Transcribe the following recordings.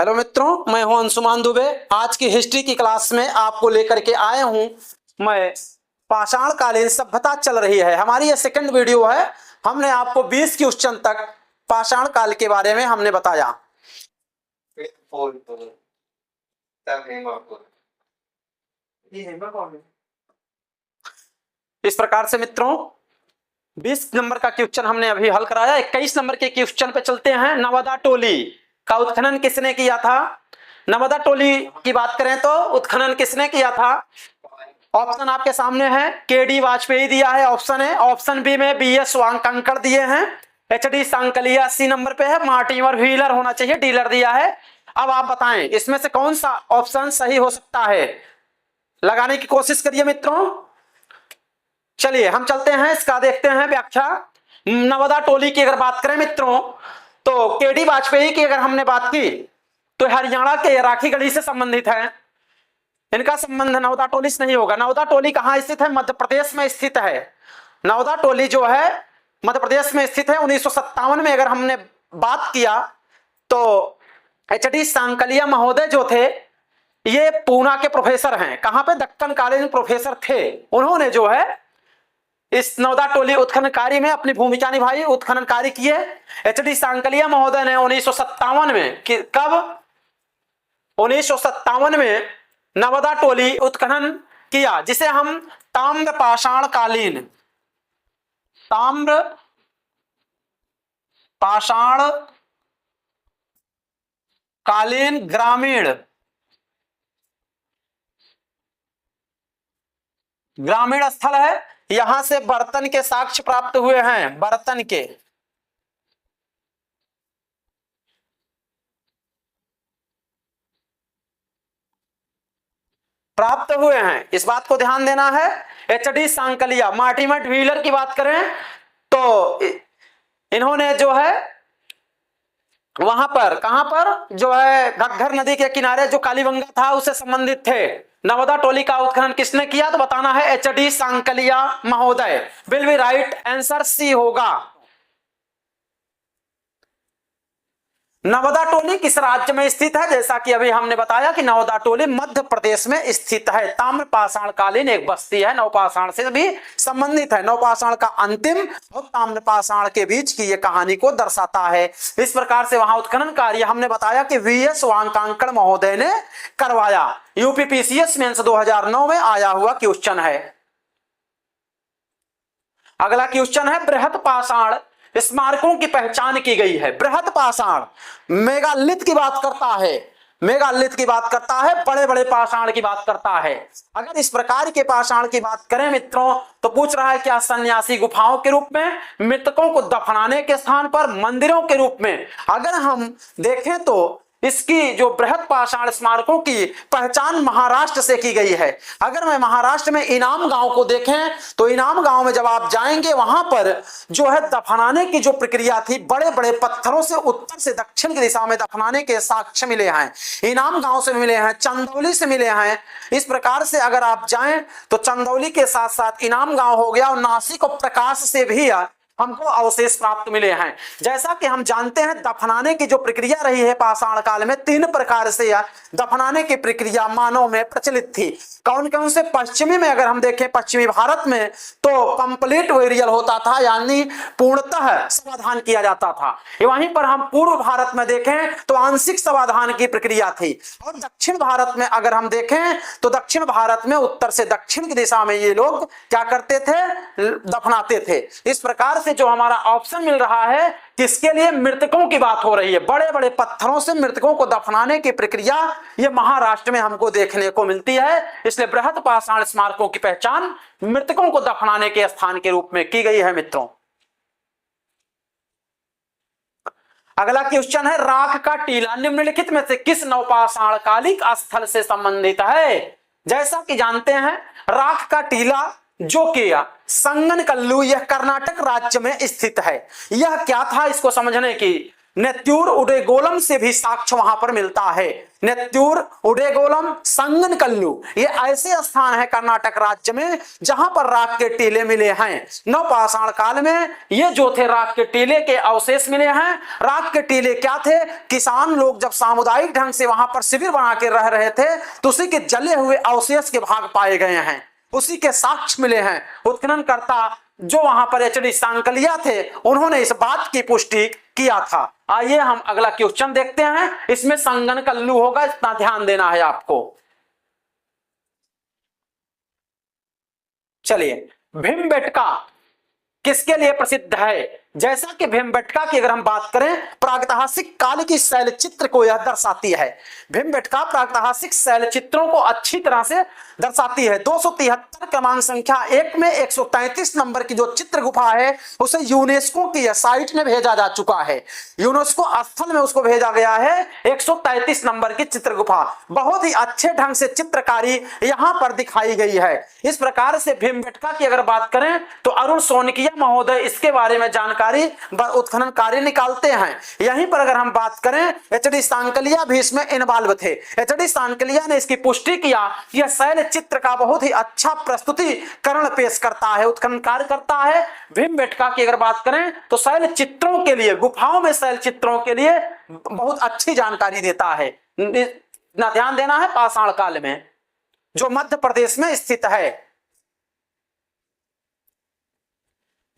Hello मित्रों, मैं हूं अंशुमान दुबे। आज की हिस्ट्री की क्लास में आपको लेकर के आया हूं मैं। पाषाण कालीन सभ्यता चल रही है, हमारी ये सेकंड वीडियो है। हमने आपको 20 क्वेश्चन तक पाषाण काल के बारे में हमने बताया। इस प्रकार से मित्रों 20 नंबर का क्वेश्चन हमने अभी हल कराया। 21 नंबर के क्वेश्चन पे चलते हैं। नवादा टोली का उत्खनन किसने किया था? नवादा टोली की बात करें तो उत्खनन किसने किया था? ऑप्शन आपके सामने है। केडी वाजपेयी दिया है ऑप्शन है। ऑप्शन बी में बीएस वांगकंकर दिए हैं। एचडी सांकलिया 80 नंबर पे है। मार्टिमर व्हीलर होना चाहिए, डीलर दिया है। अब आप बताएं इसमें से कौन सा ऑप्शन सही हो सकता है, लगाने की कोशिश करिए मित्रों। चलिए हम चलते हैं, इसका देखते हैं व्याख्या। नवादा टोली की अगर बात करें मित्रों तो केडी वाजपेयी की अगर हमने बात की तो हरियाणा के राखी गढ़ी से संबंधित है। इनका संबंध नवदा टोली से नहीं होगा। नवदा टोली कहां स्थित है? मध्य प्रदेश में स्थित है। नवदा टोली जो है मध्य प्रदेश में स्थित है। 1957 में अगर हमने बात किया तो एचडी सांकलिया महोदय जो थे ये पूना के प्रोफेसर हैं। कहां पे? दक्कन कॉलेज में प्रोफेसर थे। उन्होंने जो है इस नवदा टोली उत्खनन कार्य में अपनी भूमिका निभाई, उत्खनन कार्य किए। एचडी सांकलिया महोदय ने 1957 में कब? 1957 में नवदा टोली उत्खनन किया, जिसे हम ताम्र पाषाण कालीन ग्रामीण स्थल है। यहां से बर्तन के साक्ष्य प्राप्त हुए हैं। बर्तन के प्राप्त हुए हैं, इस बात को ध्यान देना है। एचडी सांकलिया, मार्टिमर व्हीलर की बात करें तो इन्होंने जो है वहां पर, कहां पर जो है घग्घर नदी के किनारे जो कालीबंगा था उससे संबंधित थे। नवदा टोली का उत्खनन किसने किया? तो बताना है एचडी सांकलिया महोदय। Will be right answer C होगा। नवदा टोली किस राज्य में स्थित है? जैसा कि अभी हमने बताया कि नवदा टोली मध्य प्रदेश में स्थित है। ताम्र पाषाण कालीन एक बस्ती है, नवपाषाण से भी संबंधित है। नवपाषाण का अंतिम और ताम्र पाषाण के बीच की ये कहानी को दर्शाता है। इस प्रकार से वहां उत्खनन कार्य हमने बताया कि वीएस वांगकांकर महोदय ने करवाया। यूपीपीसीएस मेंस 2009 में आया हुआ क्वेश्चन है। अगला क्वेश्चन है बृहत पाषाण स्मारकों की पहचान की गई है। बृहत पाषाण मेगालिथ की बात करता है, मेगालिथ की बात करता है, बड़े बड़े पाषाण की बात करता है। अगर इस प्रकार के पाषाण की बात करें मित्रों तो पूछ रहा है क्या सन्यासी गुफाओं के रूप में, मृतकों को दफनाने के स्थान पर, मंदिरों के रूप में। अगर हम देखें तो इसकी जो बृहत पाषाण स्मारकों की पहचान महाराष्ट्र से की गई है। अगर मैं महाराष्ट्र में इनाम गांव को देखें तो इनाम गांव में जब आप जाएंगे वहां पर जो है दफनाने की जो प्रक्रिया थी, बड़े बड़े पत्थरों से उत्तर से दक्षिण की दिशा में दफनाने के साक्ष्य मिले हैं। इनाम गांव से मिले हैं, चंदौली से मिले हैं। इस प्रकार से अगर आप जाएं तो चंदौली के साथ साथ इनाम गांव हो गया और नासिक और प्रकाश से भी हमको अवशेष प्राप्त मिले हैं। जैसा कि हम जानते हैं दफनाने की जो प्रक्रिया रही है पाषाण काल में, 3 प्रकार से दफनाने की प्रक्रिया मानव में प्रचलित थी। कौन कौन से? पश्चिमी में अगर हम देखें, पश्चिमी भारत में तो कंप्लीट वेरियल होता था, यानी पूर्णतः समाधान किया जाता था। वहीं पर हम पूर्व भारत में देखें तो आंशिक समाधान की प्रक्रिया थी। और दक्षिण भारत में अगर हम देखें तो दक्षिण भारत में उत्तर से दक्षिण की दिशा में ये लोग क्या करते थे? दफनाते थे। इस प्रकार से जो हमारा ऑप्शन मिल रहा है किसके लिए? मृतकों की बात हो रही है। बड़े बड़े पत्थरों से मृतकों को दफनाने की प्रक्रिया ये महाराष्ट्र में हमको देखने को मिलती है। इसलिए बृहत पाषाण स्मारकों की पहचान मृतकों को दफनाने के स्थान के रूप में की गई है मित्रों। अगला क्वेश्चन है राख का टीला निम्नलिखित में से किस नवपाषाण कालिक स्थल से संबंधित है? जैसा कि जानते हैं राख का टीला जो कि संगनकल्लू, यह कर्नाटक राज्य में स्थित है। यह क्या था इसको समझने की नेत्यूर उडेगोलम से भी साक्ष्य वहां पर मिलता है। नेत्यूर उडेगोलम संगनकल्लू ये ऐसे स्थान है कर्नाटक राज्य में जहां पर राख के टीले मिले हैं। नवपाषाण काल में ये जो थे राख के टीले के अवशेष मिले हैं। राख के टीले क्या थे? किसान लोग जब सामुदायिक ढंग से वहां पर शिविर बना के रह रहे थे तो उसी के जले हुए अवशेष के भाग पाए गए हैं, उसी के साक्ष्य मिले हैं। उत्खननकर्ता जो वहां पर एचडी सांकलिया थे उन्होंने इस बात की पुष्टि किया था। आइए हम अगला क्वेश्चन देखते हैं। इसमें संगनकल्लू होगा, इतना ध्यान देना है आपको। चलिए, भीमबेटका किसके लिए प्रसिद्ध है? जैसा कि भीमबेटका की अगर हम बात करें, प्रागैतिहासिक काल की शैल चित्र को यह दर्शाती है। भीमबेटका प्रागैतिहासिक शैल चित्रों को अच्छी तरह से दर्शाती है। 273 क्रमांक संख्या 1 में 133 नंबर की जो चित्र गुफा है उसे यूनेस्को की साइट में भेजा जा चुका है। यूनेस्को स्थल में उसको भेजा गया है। 133 नंबर की चित्र गुफा बहुत ही अच्छे ढंग से चित्रकारी यहां पर दिखाई गई है। इस प्रकार से भीमबेटका की अगर बात करें तो अरुण सोनकिया महोदय इसके बारे में जानकारी उत्खनन कार्य निकालते हैं। यहीं पर अगर हम बात करें, एचडी सांकलिया भी इसमें इन्वॉल्व थे। एचडी सांकलिया ने इसकी पुष्टि किया। यह शैल चित्र का बहुत ही अच्छा प्रस्तुतिकरण पेश करता है, उत्खनन कार्य करता है। भीमबेटका की अगर बात करें तो शैल चित्रों के लिए, गुफाओं में शैल चित्रों के लिए बहुत अच्छी जानकारी देता है। ना ध्यान देना है, पाषाण काल में जो मध्य प्रदेश में स्थित है।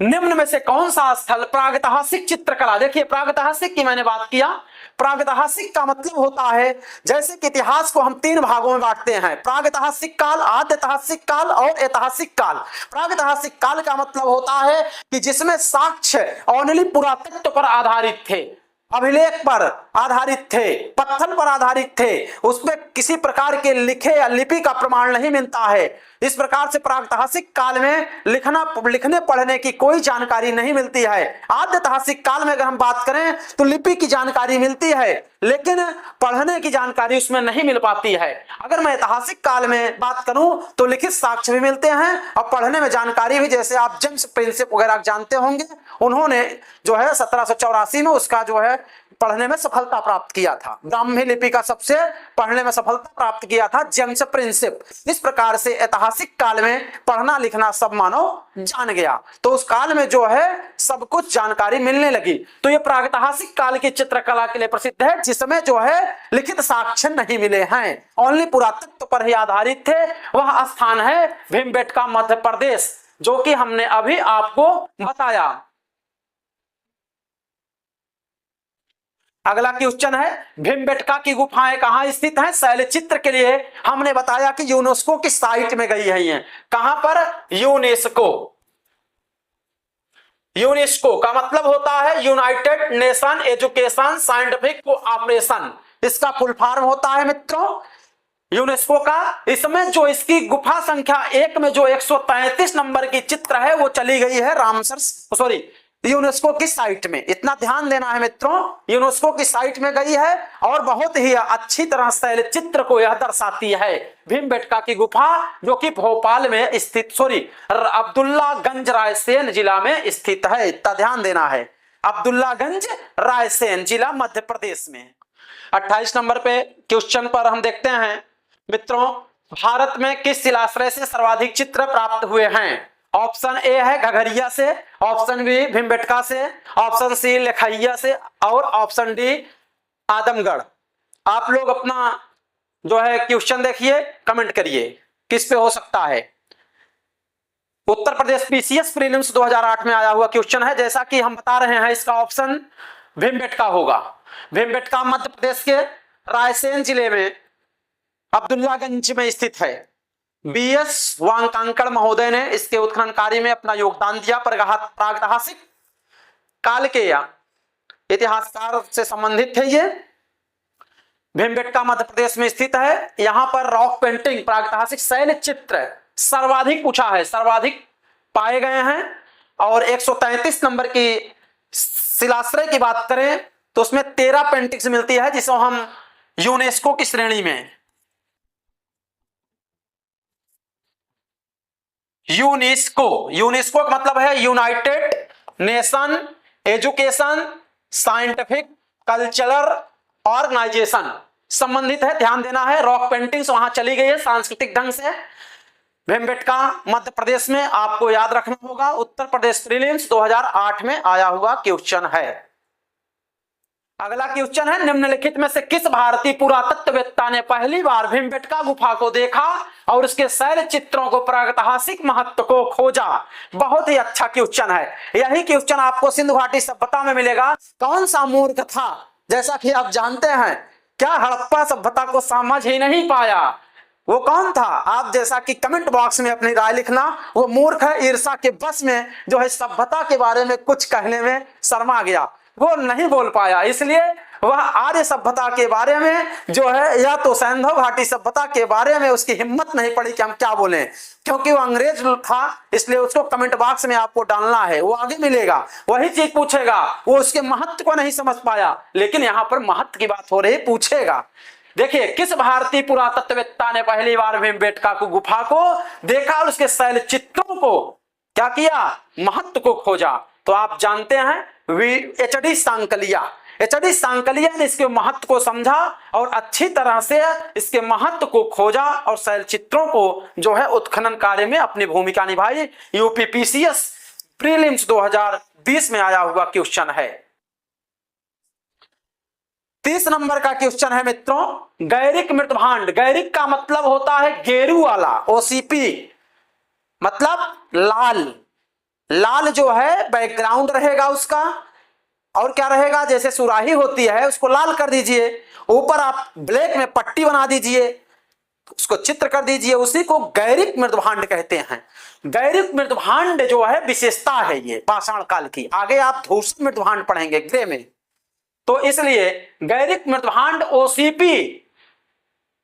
निम्न में से कौन सा स्थल प्रागैतिहासिक चित्रकला, देखिए प्रागैतिहासिक की मैंने बात किया। प्रागैतिहासिक का मतलब होता है, जैसे कि इतिहास को हम 3 भागों में बांटते हैं, प्रागैतिहासिक काल, आद्य ऐतिहासिक काल और ऐतिहासिक काल। प्रागैतिहासिक काल का मतलब होता है कि जिसमें साक्ष्य ओनली पुरातत्व पर आधारित थे, अभिलेख पर आधारित थे, पत्थर पर आधारित थे, उसमें किसी प्रकार के लिखे या लिपि का प्रमाण नहीं मिलता है। इस प्रकार से प्रागैतिहासिक काल में लिखने पढ़ने की कोई जानकारी नहीं मिलती है। आद्य ऐतिहासिक काल में अगर हम बात करें तो लिपि की जानकारी मिलती है, लेकिन पढ़ने की जानकारी उसमें नहीं मिल पाती है। अगर मैं ऐतिहासिक काल में बात करूं तो लिखित साक्ष्य भी मिलते हैं और पढ़ने में जानकारी भी, जैसे आप जेम्स प्रिंसिप वगैरह जानते होंगे, उन्होंने जो है 1784 में उसका जो है पढ़ने में सफलता प्राप्त किया था। ब्राह्मी लिपि का सबसे पढ़ने में सफलता प्राप्त किया था जेम्स प्रिंसिप। इस प्रकार से ऐतिहासिक काल में पढ़ना लिखना सब मानव जान गया, तो उस काल में जो है सब कुछ जानकारी मिलने लगी। तो ये प्रागैतिहासिक काल की चित्रकला के लिए प्रसिद्ध है, जिसमें जो है लिखित साक्ष्य नहीं मिले हैं, ओनली पुरातत्व पर ही आधारित थे। वह स्थान है भीमबेटका, मध्य प्रदेश, जो कि हमने अभी आपको बताया। अगला क्वेश्चन है, भीमबेटका की गुफाएं कहां स्थित हैं? शैल चित्र के लिए हमने बताया कि यूनेस्को की साइट में गई है। ये कहां पर? यूनेस्को। यूनेस्को का मतलब होता है United Nation Education scientific cooperation, इसका फुल फॉर्म होता है मित्रों यूनेस्को का। इसमें जो इसकी गुफा संख्या 1 में जो 133 नंबर की चित्र है वो चली गई है रामसर यूनेस्को की साइट में। इतना ध्यान देना है मित्रों, यूनेस्को की साइट में गई है और बहुत ही अच्छी तरह शैल चित्र को यह दर्शाती है। भीमबेटका की गुफा जो कि भोपाल में स्थित अब्दुल्लागंज रायसेन जिला में स्थित है। इतना ध्यान देना है, अब्दुल्लागंज रायसेन जिला मध्य प्रदेश में। 28 नंबर पे क्वेश्चन पर हम देखते हैं मित्रों, भारत में किस शिलाश्रय से सर्वाधिक चित्र प्राप्त हुए हैं? ऑप्शन ए है घघरिया से, ऑप्शन बी भीमबेटका से, ऑप्शन सी लखैया से और ऑप्शन डी आदमगढ़। आप लोग अपना जो है क्वेश्चन देखिए, कमेंट करिए किस पे हो सकता है। उत्तर प्रदेश पीसीएस प्रीलिम्स 2008 में आया हुआ क्वेश्चन है। जैसा कि हम बता रहे हैं, इसका ऑप्शन भीमबेटका होगा। भीमबेटका मध्य प्रदेश के रायसेन जिले में अब्दुल्लागंज में स्थित है। बीएस वांकांकड़ महोदय ने इसके उत्खनन कार्य में अपना योगदान दिया। प्रागैतिहासिक काल के या इतिहासकार से संबंधित थे ये। भीमबेटका मध्य प्रदेश में स्थित है। यहां पर रॉक पेंटिंग, प्रागैतिहासिक शैल चित्र सर्वाधिक पूछा है, सर्वाधिक पाए गए हैं। और 133 नंबर की शिलाश्रय की बात करें तो उसमें 13 पेंटिंग्स मिलती है, जिसको हम यूनेस्को की श्रेणी में यूनेस्को का मतलब है United Nation Education Scientific Cultural Organisation संबंधित है, ध्यान देना है। रॉक पेंटिंग्स वहां चली गई है सांस्कृतिक ढंग से। भीमबेटका मध्य प्रदेश में, आपको याद रखना होगा। उत्तर प्रदेश प्रीलिम्स 2008 में आया हुआ क्वेश्चन है। अगला क्वेश्चन है, निम्नलिखित में से किस भारतीय पुरातत्ववेत्ता ने पहली बार भीमबेटका गुफा को देखा और उसके शैल चित्रों को प्रागैतिहासिक महत्व को खोजा? बहुत ही अच्छा क्वेश्चन है। यही क्वेश्चन आपको सिंधु घाटी सभ्यता में मिलेगा। कौन सा मूर्ख था, जैसा कि आप जानते हैं, क्या हड़प्पा सभ्यता को समझ ही नहीं पाया? वो कौन था? आप जैसा कि कमेंट बॉक्स में अपनी राय लिखना। वो मूर्ख है, ईर्षा के बस में जो है सभ्यता के बारे में कुछ कहने में शर्मा गया, वो नहीं बोल पाया। इसलिए वह आर्य सभ्यता के बारे में जो है, या तो सिंधु घाटी सभ्यता के बारे में उसकी हिम्मत नहीं पड़ी कि हम क्या बोलें, क्योंकि वो अंग्रेज था। इसलिए उसको कमेंट बॉक्स में आपको डालना है, वो आगे मिलेगा, वही चीज पूछेगा। वो उसके महत्व को नहीं समझ पाया, लेकिन यहाँ पर महत्व की बात हो रही, पूछेगा। देखिए, किस भारतीय पुरातत्ववेत्ता ने पहली बार भीमबेटका को गुफा को देखा और उसके शैल चित्रों को क्या किया? महत्व को खोजा। तो आप जानते हैं एच.डी. सांकलिया। एच.डी. सांकलिया ने इसके महत्व को समझा और अच्छी तरह से इसके महत्व को खोजा और शैल चित्रों को जो है उत्खनन कार्य में अपनी भूमिका निभाई। यूपीपीसीएस प्रीलिम्स 2020 में आया हुआ क्वेश्चन है। 30 नंबर का क्वेश्चन है मित्रों, गैरिक मृतभांड। गैरिक का मतलब होता है गेरू वाला, ओसीपी मतलब लाल। लाल जो है बैकग्राउंड रहेगा उसका, और क्या रहेगा, जैसे सुराही होती है उसको लाल कर दीजिए, ऊपर आप ब्लैक में पट्टी बना दीजिए, उसको चित्र कर दीजिए, उसी को गैरिक मृतभांड कहते हैं। गैरिक मृतभांड जो है विशेषता है ये पाषाण काल की। आगे आप धूसर मृतभांड पढ़ेंगे ग्रे में। तो इसलिए गैरिक मृतभांड ओसीपी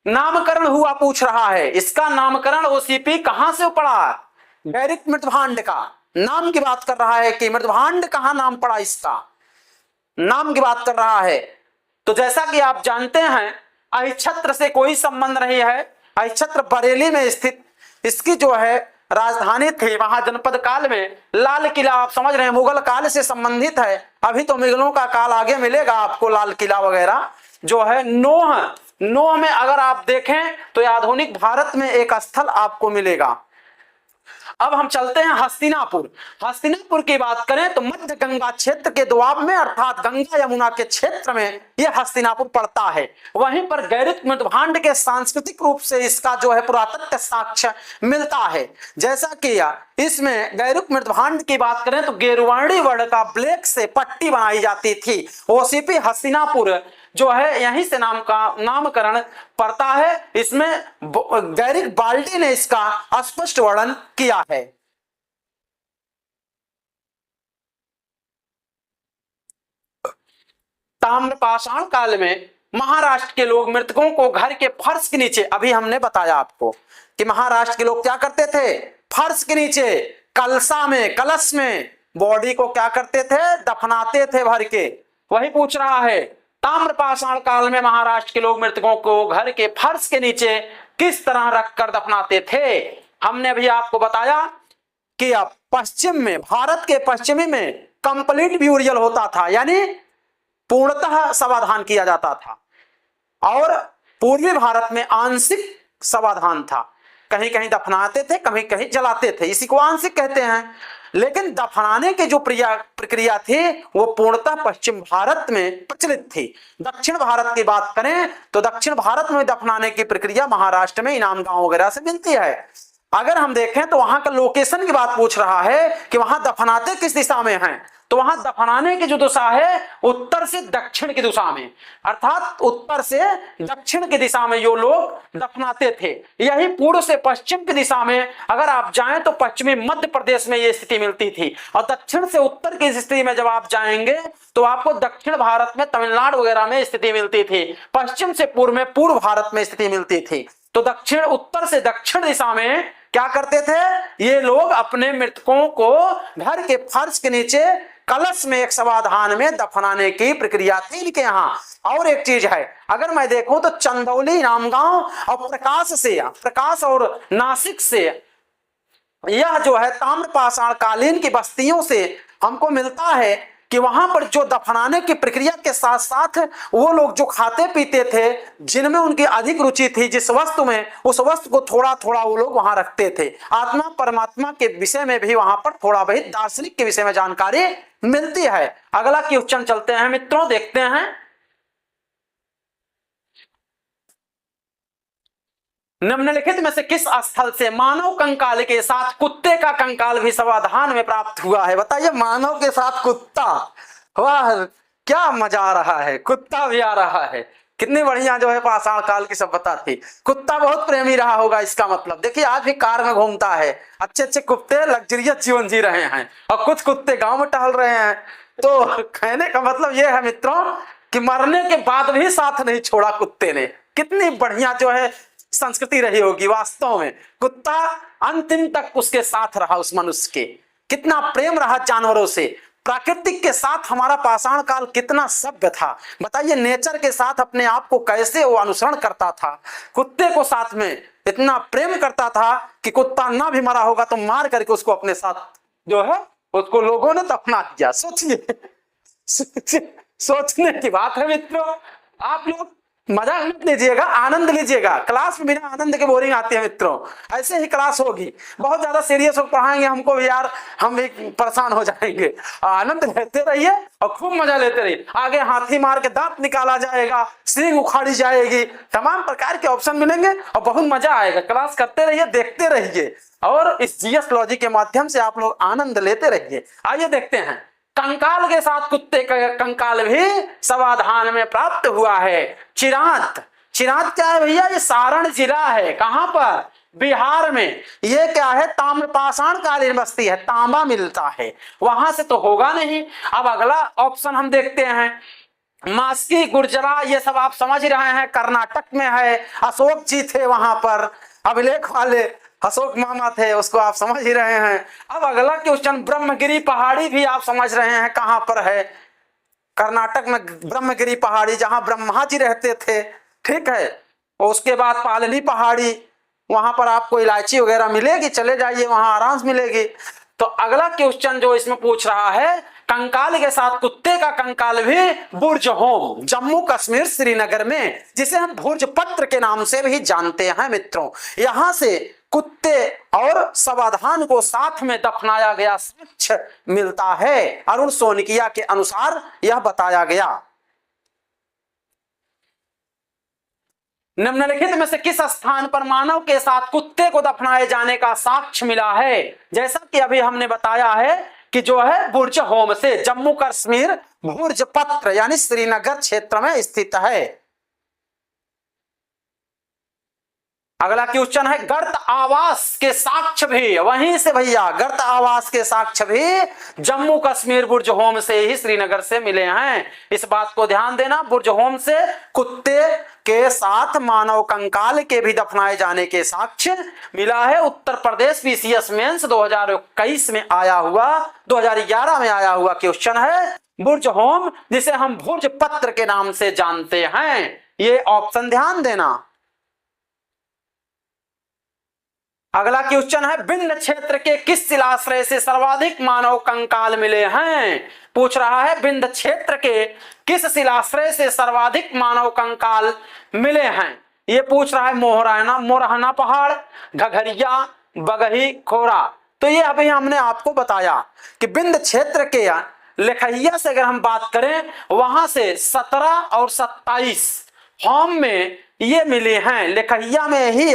नामकरण हुआ, पूछ रहा है इसका नामकरण ओसीपी कहां से पड़ा? गैरिक मृतभांड का नाम की बात कर रहा है कि मृतभांड कहां नाम पड़ा, इसका नाम की बात कर रहा है। तो जैसा कि आप जानते हैं, अहिच्छत्र से कोई संबंध नहीं है। अहिच्छत्र बरेली में स्थित इसकी जो है राजधानी थी। महाजनपद काल में लाल किला, आप समझ रहे हैं, मुगल काल से संबंधित है। अभी तो मुगलों का काल आगे मिलेगा आपको, लाल किला वगैरह जो है। नोह में अगर आप देखें तो आधुनिक भारत में एक स्थल आपको मिलेगा। अब हम चलते हैं हस्तिनापुर। हस्तिनापुर की बात करें तो मध्य गंगा क्षेत्र के दोआब में, अर्थात गंगा यमुना के क्षेत्र में यह हस्तिनापुर पड़ता है। वहीं पर गैरिक मृतभांड के सांस्कृतिक रूप से इसका जो है पुरातत्व साक्ष्य मिलता है। जैसा कि इसमें गैरिक मृतभांड की बात करें तो गेरुवर्णी वर्ण का ब्लैक से पट्टी बनाई जाती थी। ओसीपी हस्तिनापुर जो है यहीं से नाम का नामकरण पड़ता है। इसमें गैरिक बाल्डी ने इसका स्पष्ट वर्णन किया है। ताम्रपाषाण काल में महाराष्ट्र के लोग मृतकों को घर के फर्श के नीचे, अभी हमने बताया आपको कि महाराष्ट्र के लोग क्या करते थे, फर्श के नीचे कलसा में, कलश में बॉडी को क्या करते थे, दफनाते थे भर के। वही पूछ रहा है, ताम्रपाषाण काल में महाराष्ट्र के लोग मृतकों को घर के फर्श के नीचे किस तरह रखकर दफनाते थे? हमने भी आपको बताया कि अब पश्चिम में, भारत के पश्चिमी में कंप्लीट ब्यूरियल होता था, यानी पूर्णतः समाधान किया जाता था, और पूर्वी भारत में आंशिक समाधान था। कहीं कहीं दफनाते थे, कहीं कहीं जलाते थे, इसी को आंशिक कहते हैं। लेकिन दफनाने की जो प्रक्रिया थी वो पूर्णतः पश्चिम भारत में प्रचलित थी। दक्षिण भारत की बात करें तो दक्षिण भारत में दफनाने की प्रक्रिया महाराष्ट्र में इनाम गांव वगैरह से मिलती है। अगर हम देखें तो वहां का लोकेशन की बात पूछ रहा है कि वहां दफनाते किस दिशा में हैं, तो वहां दफनाने की जो दिशा है उत्तर से दक्षिण की दिशा में, अर्थात उत्तर से दक्षिण की दिशा में जो लोग दफनाते थे। यही पूर्व से पश्चिम की दिशा में अगर आप जाएं तो पश्चिमी मध्य प्रदेश में यह स्थिति मिलती थी, और दक्षिण से उत्तर की स्थिति में जब आप जाएंगे तो आपको दक्षिण भारत में तमिलनाडु वगैरह में स्थिति मिलती थी। पश्चिम से पूर्व में पूर्व भारत में स्थिति मिलती थी। तो दक्षिण, उत्तर से दक्षिण दिशा में क्या करते थे ये लोग, अपने मृतकों को घर के फर्श के नीचे कलश में एक समाधान में दफनाने की प्रक्रिया थी इनके यहाँ। और एक चीज है, अगर मैं देखूं तो चंदौली, रामगांव और प्रकाश और नासिक से यह जो है ताम्रपाषाण कालीन की बस्तियों से हमको मिलता है कि वहां पर जो दफनाने की प्रक्रिया के साथ साथ वो लोग जो खाते पीते थे, जिनमें उनकी अधिक रुचि थी जिस वस्तु में, उस वस्तु को थोड़ा थोड़ा वो लोग वहां रखते थे। आत्मा परमात्मा के विषय में भी वहां पर थोड़ा बहुत दार्शनिक के विषय में जानकारी मिलती है। अगला क्वेश्चन चलते हैं मित्रों, देखते हैं। निम्नलिखित में से किस स्थल से मानव कंकाल के साथ कुत्ते का कंकाल भी समाधान में प्राप्त हुआ है? बताइए, मानव के साथ कुत्ता, वाह क्या मजा आ रहा है, कुत्ता भी आ रहा है। कितनी बढ़िया जो है पाषाण काल की सभ्यता थी। कुत्ता बहुत प्रेमी रहा होगा, इसका मतलब देखिए आज भी कार में घूमता है, अच्छे अच्छे कुत्ते लग्जरियस जीवन जी रहे हैं और कुछ कुत्ते गांव में टहल रहे हैं। तो कहने का मतलब यह है मित्रों कि मरने के बाद भी साथ नहीं छोड़ा कुत्ते ने। कितनी बढ़िया जो है संस्कृति रही होगी वास्तव में। कुत्ता अंतिम तक उसके साथ रहा, उस मनुष्य के कितना प्रेम रहा जानवरों से। प्राकृतिक के साथ हमारा पाषाण काल कितना सभ्य था। बताइए, नेचर के साथ अपने आप को कैसे वो अनुसरण करता था। कुत्ते को साथ में इतना प्रेम करता था कि कुत्ता ना भी मरा होगा तो मार करके उसको अपने साथ जो है उसको लोगों ने दफना दिया। सोचिए, सोचने की बात है मित्रों। आप लोग मजाक मत लीजिएगा, आनंद लीजिएगा। क्लास में बिना आनंद के बोरिंग आती है मित्रों। ऐसे ही क्लास होगी, बहुत ज्यादा सीरियस होकर पढ़ाएंगे हमको भी यार, हम भी परेशान हो जाएंगे। आनंद लेते रहिए और खूब मजा लेते रहिए। आगे हाथी मार के दांत निकाला जाएगा, सींग उखाड़ी जाएगी, तमाम प्रकार के ऑप्शन मिलेंगे और बहुत मजा आएगा। क्लास करते रहिए, देखते रहिए और इस जीएस लॉजी के माध्यम से आप लोग आनंद लेते रहिए। आइए देखते हैं, कंकाल के साथ कुत्ते का कंकाल भी समाधान में प्राप्त हुआ है। चिरांत, चिरांत क्या है भैया? ये सारण जिला है। कहां पर? बिहार में। ये क्या है? ताम्रपाषाण कालीन बस्ती है, तांबा मिलता है वहां से, तो होगा नहीं। अब अगला ऑप्शन हम देखते हैं, मास्की, गुर्जरा, ये सब आप समझ रहे हैं, कर्नाटक में है। अशोक जी थे वहां पर, अभिलेख वाले अशोक मामा थे, उसको आप समझ ही रहे हैं। अब अगला क्वेश्चन, ब्रह्मगिरी पहाड़ी भी आप समझ रहे हैं कहां पर है? कर्नाटक में ब्रह्मगिरी पहाड़ी, जहां ब्रह्मा जी रहते थे, ठीक है। और उसके बाद पालनी पहाड़ी, वहां पर आपको इलायची वगैरह मिलेगी, चले जाइए वहां आराम से मिलेगी। तो अगला क्वेश्चन जो इसमें पूछ रहा है, कंकाल के साथ कुत्ते का कंकाल भी बुर्ज होम, जम्मू कश्मीर श्रीनगर में, जिसे हम भुर्ज पत्र के नाम से भी जानते हैं मित्रों। यहां से कुत्ते और समाधान को साथ में दफनाया गया साक्ष्य मिलता है। अरुण सोनकिया के अनुसार यह बताया गया। निम्नलिखित में से किस स्थान पर मानव के साथ कुत्ते को दफनाए जाने का साक्ष्य मिला है? जैसा कि अभी हमने बताया है कि जो है बुर्ज होम से, जम्मू कश्मीर भुर्ज पत्र यानी श्रीनगर क्षेत्र में स्थित है। अगला क्वेश्चन है, गर्त आवास के साक्ष्य भी वहीं से भैया, गर्त आवास के साक्ष्य भी जम्मू कश्मीर बुर्ज होम से ही श्रीनगर से मिले हैं। इस बात को ध्यान देना, बुर्ज होम से कुत्ते के साथ मानव कंकाल के भी दफनाए जाने के साक्ष्य मिला है। उत्तर प्रदेश पीसीएस मेंस 2021 में आया हुआ, 2011 में आया हुआ क्वेश्चन है बुर्ज होम, जिसे हम भुर्ज पत्र के नाम से जानते हैं। ये ऑप्शन ध्यान देना। अगला क्वेश्चन है, विंध्य क्षेत्र के किस शिलाश्रय से सर्वाधिक मानव कंकाल मिले हैं? पूछ रहा है, विंध्य क्षेत्र के किस शिलाश्रय से सर्वाधिक मानव कंकाल मिले हैं? ये पूछ रहा है मोरहाना पहाड़, घघरिया, बगही, खोरा। तो ये अभी हमने आपको बताया कि विंध्य क्षेत्र के लेखैया से अगर हम बात करें, वहां से 17 और 27 फॉर्म में ये मिले हैं। लेखैया में ही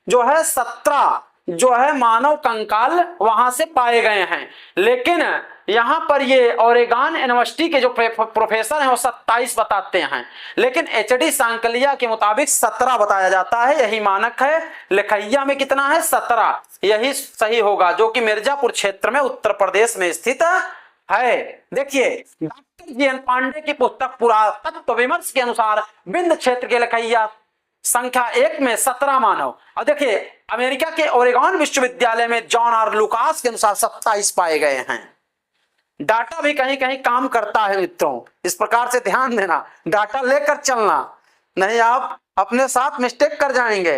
जो है 17 जो है मानव कंकाल वहां से पाए गए हैं, लेकिन यहां पर ये ओरेगन यूनिवर्सिटी के जो प्रोफेसर हैं वो 27 बताते हैं, लेकिन एचडी सांकलिया के मुताबिक 17 बताया जाता है, यही मानक है। लेखैया में कितना है? 17, यही सही होगा, जो कि मिर्जापुर क्षेत्र में उत्तर प्रदेश में स्थित है। देखिए, डॉक्टर जी एन पांडे की पुस्तक पुरातत्व विमर्श के अनुसार विंध्य क्षेत्र के लेखैया संख्या 1 में 17 मानव। और देखिए, अमेरिका के ओरेगन विश्वविद्यालय में जॉन आर लुकास के अनुसार 27 पाए गए हैं। डाटा भी कहीं कहीं काम करता है मित्रों, इस प्रकार से ध्यान देना, डाटा लेकर चलना, नहीं आप अपने साथ मिस्टेक कर जाएंगे,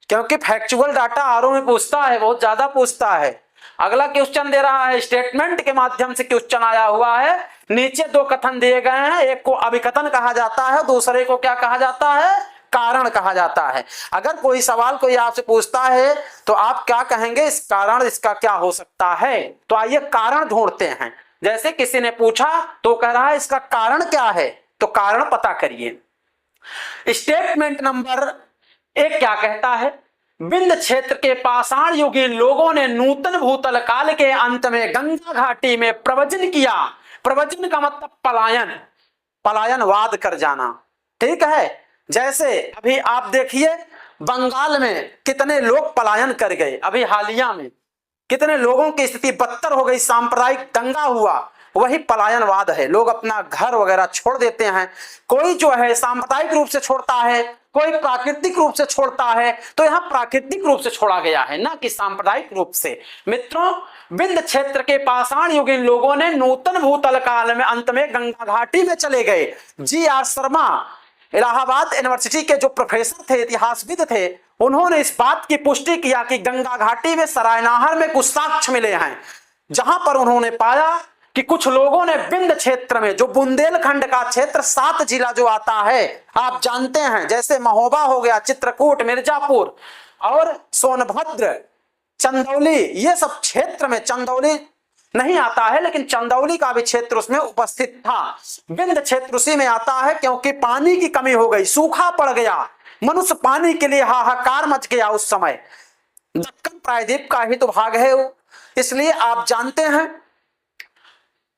क्योंकि फैक्चुअल डाटा आरओ में पूछता है, बहुत ज्यादा पूछता है। अगला क्वेश्चन दे रहा है, स्टेटमेंट के माध्यम से क्वेश्चन आया हुआ है। नीचे दो कथन दिए गए हैं, एक को अभिकथन कहा जाता है, दूसरे को क्या कहा जाता है, कारण कहा जाता है। अगर कोई सवाल कोई आपसे पूछता है तो आप क्या कहेंगे, इस कारण इसका क्या हो सकता है। तो आइए कारण ढूंढते हैं। जैसे किसी ने पूछा तो कह रहा है इसका कारण क्या है, तो कारण पता करिए। स्टेटमेंट नंबर 1 क्या कहता है, विंध्य क्षेत्र के पाषाण युगीन लोगों ने नूतन भूतल काल के अंत में गंगा घाटी में प्रव्रजन किया। प्रव्रजन का मतलब पलायन, पलायनवाद कर जाना, ठीक है। जैसे अभी आप देखिए बंगाल में कितने लोग पलायन कर गए, अभी हालिया में कितने लोगों की स्थिति बदतर हो गई, सांप्रदायिक दंगा हुआ, वही पलायनवाद है। लोग अपना घर वगैरह छोड़ देते हैं, कोई जो है सांप्रदायिक रूप से छोड़ता है, कोई प्राकृतिक रूप से छोड़ता है। तो यहाँ प्राकृतिक रूप से छोड़ा गया है, ना कि सांप्रदायिक रूप से। मित्रों, विंध्य क्षेत्र के पाषाण युगीन लोगों ने नूतन भूतल काल में अंत में गंगा घाटी में चले गए। जी.आर. शर्मा इलाहाबाद यूनिवर्सिटी के जो प्रोफेसर थे, इतिहासविद थे, उन्होंने इस बात की पुष्टि किया कि गंगा घाटी में सरायनाहर में कुछ साक्ष्य मिले हैं, जहां पर उन्होंने पाया कि कुछ लोगों ने विंध्य क्षेत्र में, जो बुंदेलखंड का क्षेत्र 7 जिला जो आता है, आप जानते हैं, जैसे महोबा हो गया, चित्रकूट, मिर्जापुर और सोनभद्र, चंदौली, ये सब क्षेत्र में, चंदौली नहीं आता है लेकिन चंदौली का भी क्षेत्र उसमें उपस्थित था। विंध्य क्षेत्र उसी में आता है क्योंकि पानी की कमी हो गई, सूखा पड़ गया, मनुष्य पानी के लिए हाहाकार मच गया उस समय। दक्कन प्रायद्वीप का ही तो भाग है वो, इसलिए आप जानते हैं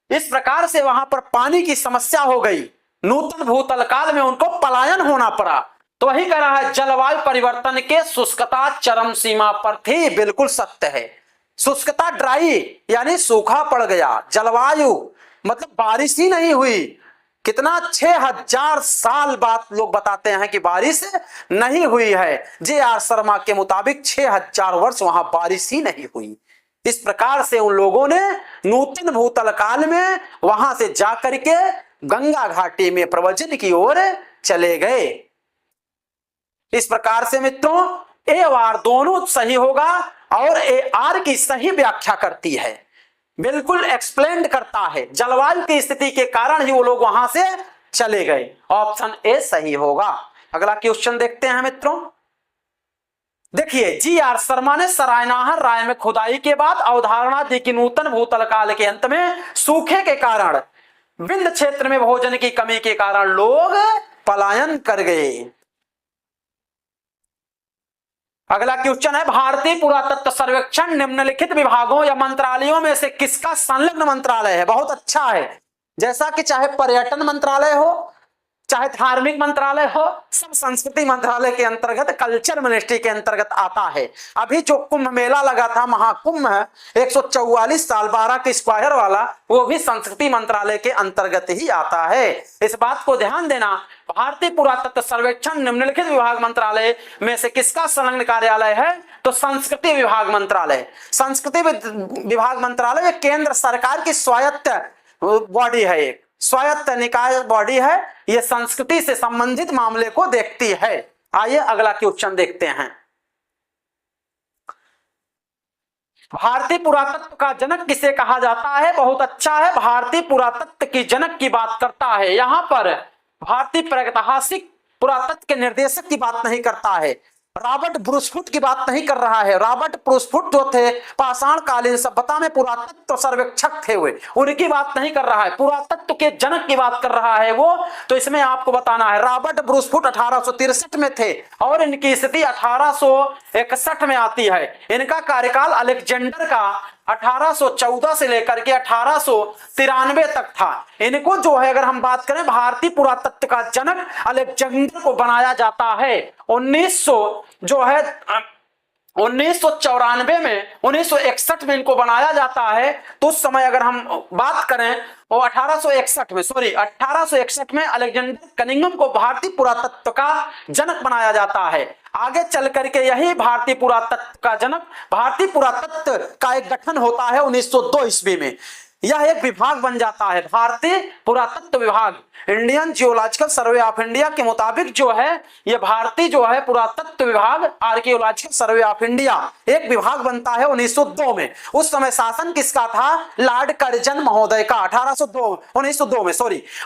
इस प्रकार से वहां पर पानी की समस्या हो गई। नूतन भूतल काल में उनको पलायन होना पड़ा। तो वही कह रहा है, जलवायु परिवर्तन के शुष्कता चरम सीमा पर थी। बिल्कुल सत्य है, शुष्कता, ड्राई यानी सूखा पड़ गया। जलवायु मतलब बारिश ही नहीं हुई। कितना 6000 साल बाद लोग बताते हैं कि बारिश नहीं हुई है। जे.आर. शर्मा के मुताबिक 6000 वर्ष वहां बारिश ही नहीं हुई। इस प्रकार से उन लोगों ने नूतन भूतल काल में वहां से जाकर के गंगा घाटी में प्रव्रजन की ओर चले गए। इस प्रकार से मित्रों, ए और आर दोनों सही होगा और ए आर की सही व्याख्या करती है, बिल्कुल एक्सप्लेन करता है। जलवायु की स्थिति के कारण ही वो लोग वहां से चले गए। ऑप्शन ए सही होगा। अगला क्वेश्चन देखते हैं मित्रों। देखिए, जी.आर. शर्मा ने सरायनाहर राय में खुदाई के बाद अवधारणा दी कि नूतन भूतल काल के अंत में सूखे के कारण, विंध्य क्षेत्र में भोजन की कमी के कारण लोग पलायन कर गए। अगला क्वेश्चन है, भारतीय पुरातत्व सर्वेक्षण निम्नलिखित विभागों या मंत्रालयों में से किसका संलग्न मंत्रालय है। बहुत अच्छा है, जैसा कि चाहे पर्यटन मंत्रालय हो, चाहे धार्मिक मंत्रालय हो, सब संस्कृति मंत्रालय के अंतर्गत, कल्चर मिनिस्ट्री के अंतर्गत आता है। अभी जो कुंभ मेला लगा था, महाकुंभ है 144 साल 12 के स्क्वायर वाला, वो भी संस्कृति मंत्रालय के अंतर्गत ही आता है। इस बात को ध्यान देना। भारतीय पुरातत्व सर्वेक्षण निम्नलिखित विभाग मंत्रालय में से किसका संलग्न कार्यालय है, तो संस्कृति विभाग मंत्रालय। संस्कृति विभाग मंत्रालय केंद्र सरकार की स्वायत्त बॉडी है, एक स्वायत्त निकाय बॉडी है। यह संस्कृति से संबंधित मामले को देखती है। आइए अगला क्वेश्चन देखते हैं। भारतीय पुरातत्व का जनक किसे कहा जाता है। बहुत अच्छा है, भारतीय पुरातत्व की जनक की बात करता है। यहां पर भारतीय प्रागैतिहासिक पुरातत्व के निर्देशक की बात नहीं करता है, रॉबर्ट ब्रूसफुट की बात नहीं कर रहा है। रॉबर्ट ब्रूसफुट जो थे पाषाण कालीन सभ्यता में पुरातत्व सर्वेक्षक थे, हुए उनकी बात नहीं कर रहा है, पुरातत्व के जनक की बात कर रहा है वो। तो इसमें आपको बताना है, रॉबर्ट ब्रूसफुट 1863 में थे और इनकी स्थिति 1861 में आती है। इनका कार्यकाल अलेक्जेंडर का 1814 से लेकर के 1893 तक था। इनको जो है, अगर हम बात करें भारतीय पुरातत्व का जनक अलेक्जेंडर को बनाया जाता है 1994 में, 1961 में इनको बनाया जाता है। तो उस समय अगर हम बात करें वो 1861 में अलेक्जेंडर कनिंघम को भारतीय पुरातत्व का जनक बनाया जाता है। आगे चल करके यही भारतीय पुरातत्व का जनक, भारतीय पुरातत्व का एक गठन होता है 1902 ईस्वी में। यह एक विभाग बन जाता है, भारतीय पुरातत्व विभाग। Indian geological survey of India के मुताबिक जो है ये भारतीय जो है पुरातत्व विभाग, आर्कियोलॉजिकल सर्वे ऑफ इंडिया एक विभाग बनता है 1902 में। उस समय शासन किसका था? लॉर्ड कर्जन महोदय का।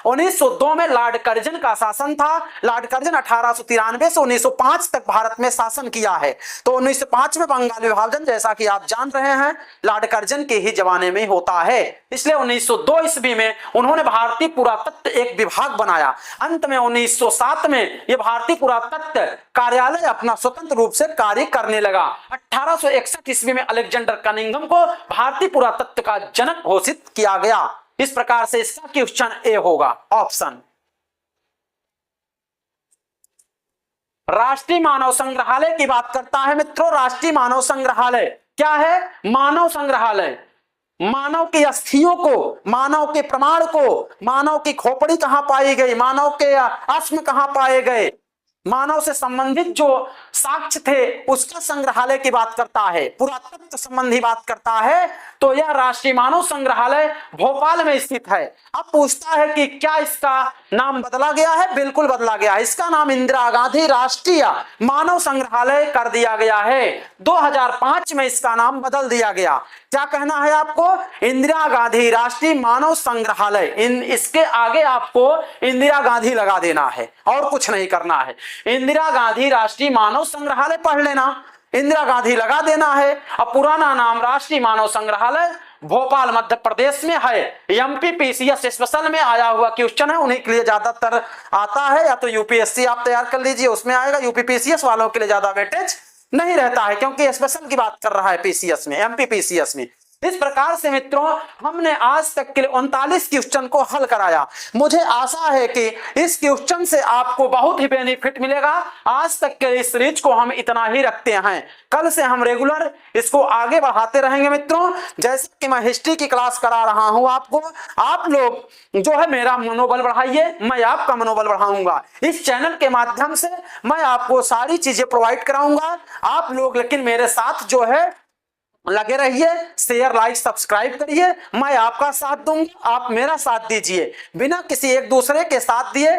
1902 में लॉर्ड कर्जन का शासन था। लॉर्ड कर्जन 1893 से 1905 तक भारत में शासन किया है। तो 1905 में बंगाल विभाजन, जैसा कि आप जान रहे हैं, लॉर्ड कर्जन के ही जमाने में होता है। इसलिए 1902 ईस्वी में उन्होंने भारतीय पुरातत्व एक विभाग बनाया। अंत में 1907 में यह भारतीय पुरातत्व कार्यालय अपना स्वतंत्र रूप से कार्य करने लगा। 1861 ईस्वी में अलेक्जेंडर कनिंघम को भारतीय पुरातत्व का जनक घोषित किया गया। इस प्रकार से इसका क्वेश्चन ए होगा ऑप्शन। राष्ट्रीय मानव संग्रहालय की बात करता है मित्रों। राष्ट्रीय मानव संग्रहालय क्या है? मानव संग्रहालय मानव की अस्थियों को, मानव के प्रमाण को, मानव की खोपड़ी कहां पाई गई, मानव के अस्म कहां पाए गए, मानव से संबंधित जो साक्ष्य थे उसका संग्रहालय की बात करता है, पुरातत्व संबंधी बात करता है। तो यह राष्ट्रीय मानव संग्रहालय भोपाल में स्थित है। अब पूछता है कि क्या इसका नाम बदला गया है? बिल्कुल बदला गया है। इसका नाम इंदिरा गांधी राष्ट्रीय मानव संग्रहालय कर दिया गया है। 2005 में इसका नाम बदल दिया गया। क्या कहना है आपको? इंदिरा गांधी राष्ट्रीय मानव संग्रहालय। इसके आगे आपको इंदिरा गांधी लगा देना है और कुछ नहीं करना है। इंदिरा गांधी राष्ट्रीय मानव संग्रहालय पढ़ लेना, इंदिरा गांधी लगा देना है। अब पुराना नाम राष्ट्रीय मानव संग्रहालय भोपाल मध्य प्रदेश में है। एमपीपीसीएस स्पेशल में आया हुआ क्वेश्चन है, उन्हीं के लिए ज्यादातर आता है। या तो यूपीएससी आप तैयार कर लीजिए, उसमें आएगा। यूपीपीसीएस वालों के लिए ज्यादा वेटेज नहीं रहता है, क्योंकि स्पेशल की बात कर रहा है पीसीएस में, एमपीपीसीएस में। इस प्रकार से मित्रों हमने आज तक के 39 क्वेश्चन को हल कराया। मुझे आशा है कि इस क्वेश्चन से आपको बहुत ही बेनिफिट मिलेगा। आज तक के इस सीरीज को हम इतना ही रखते हैं, कल से हम रेगुलर इसको आगे बढ़ाते रहेंगे मित्रों। जैसे कि मैं हिस्ट्री की क्लास करा रहा हूं आपको, आप लोग जो है मेरा मनोबल बढ़ाइए, मैं आपका मनोबल बढ़ाऊंगा। इस चैनल के माध्यम से मैं आपको सारी चीजें प्रोवाइड कराऊंगा। आप लोग लेकिन मेरे साथ जो है लगे रहिए, शेयर लाइक सब्सक्राइब करिए। मैं आपका साथ दूंगा, आप मेरा साथ दीजिए। बिना किसी एक दूसरे के साथ दिए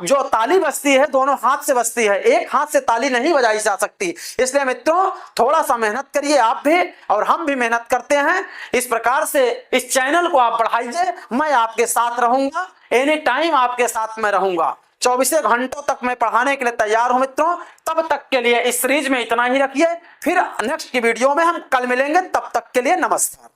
जो ताली बजती है दोनों हाथ से बजती है, एक हाथ से ताली नहीं बजाई जा सकती। इसलिए मित्रों थोड़ा सा मेहनत करिए आप भी, और हम भी मेहनत करते हैं। इस प्रकार से इस चैनल को आप बढ़ाइए, मैं आपके साथ रहूंगा, एनी टाइम आपके साथ में रहूंगा। 24 घंटों तक मैं पढ़ाने के लिए तैयार हूं मित्रों। तब तक के लिए इस सीरीज में इतना ही रखिए, फिर नेक्स्ट की वीडियो में हम कल मिलेंगे। तब तक के लिए नमस्कार।